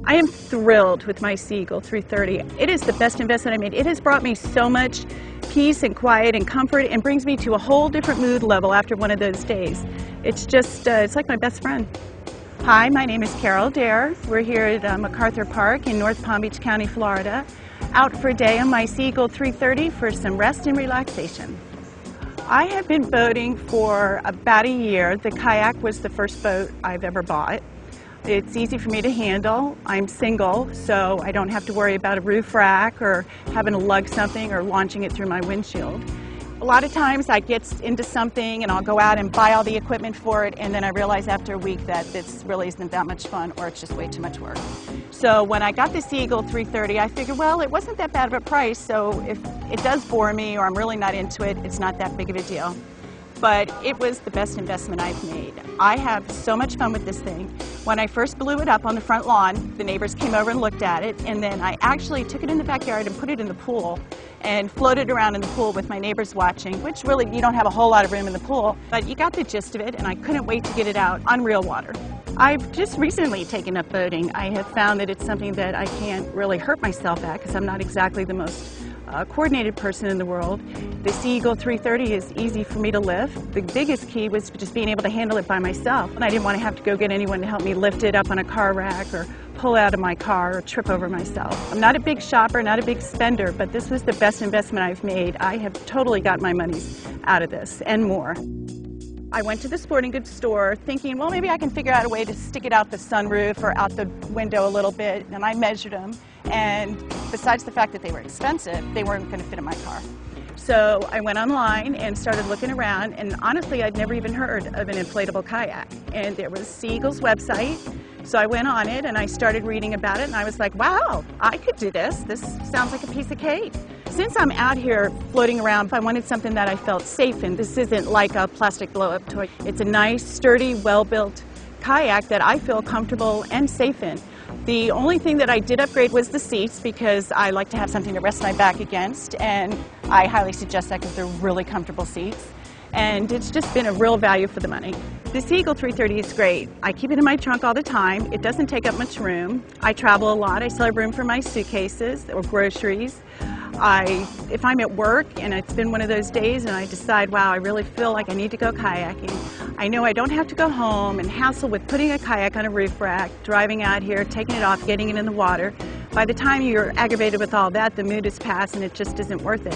I am thrilled with my Seagull 330. It is the best investment I made. It has brought me so much peace and quiet and comfort and brings me to a whole different mood level after one of those days. It's just, it's like my best friend. Hi, my name is Carol Dare. We're here at MacArthur Park in North Palm Beach County, Florida, out for a day on my Seagull 330 for some rest and relaxation. I have been boating for about a year. The Kayak was the first boat I've ever bought. It's easy for me to handle. I'm single, so I don't have to worry about a roof rack or having to lug something or launching it through my windshield. A lot of times I get into something and I'll go out and buy all the equipment for it, and then I realize after a week that this really isn't that much fun, or it's just way too much work. So when I got the Seagull 330, I figured, well, it wasn't that bad of a price, so if it does bore me or I'm really not into it, it's not that big of a deal. But it was the best investment I've made. I have so much fun with this thing. When I first blew it up on the front lawn, the neighbors came over and looked at it, and then I actually took it in the backyard and put it in the pool and floated around in the pool with my neighbors watching, which really, you don't have a whole lot of room in the pool, but you got the gist of it, and I couldn't wait to get it out on real water. I've just recently taken up boating. I have found that it's something that I can't really hurt myself at because I'm not exactly the most coordinated person in the world. The Seagull 330 is easy for me to lift. The biggest key was just being able to handle it by myself. And I didn't want to have to go get anyone to help me lift it up on a car rack or pull out of my car or trip over myself. I'm not a big shopper, not a big spender, but this was the best investment I've made. I have totally got my monies out of this and more. I went to the sporting goods store thinking, well, maybe I can figure out a way to stick it out the sunroof or out the window a little bit, and I measured them, and besides the fact that they were expensive, they weren't going to fit in my car. So I went online and started looking around, and honestly, I'd never even heard of an inflatable kayak, and there was Seagull's website. So I went on it and I started reading about it, and I was like, wow, I could do this. This sounds like a piece of cake. Since I'm out here floating around, I wanted something that I felt safe in. This isn't like a plastic blow-up toy. It's a nice, sturdy, well-built kayak that I feel comfortable and safe in. The only thing that I did upgrade was the seats, because I like to have something to rest my back against, and I highly suggest that because they're really comfortable seats. And it's just been a real value for the money. The Seagull 330 is great. I keep it in my trunk all the time. It doesn't take up much room. I travel a lot. I still have room for my suitcases or groceries. If I'm at work and it's been one of those days and I decide, wow, I really feel like I need to go kayaking, I know I don't have to go home and hassle with putting a kayak on a roof rack, driving out here, taking it off, getting it in the water. By the time you're aggravated with all that, the mood is past and it just isn't worth it.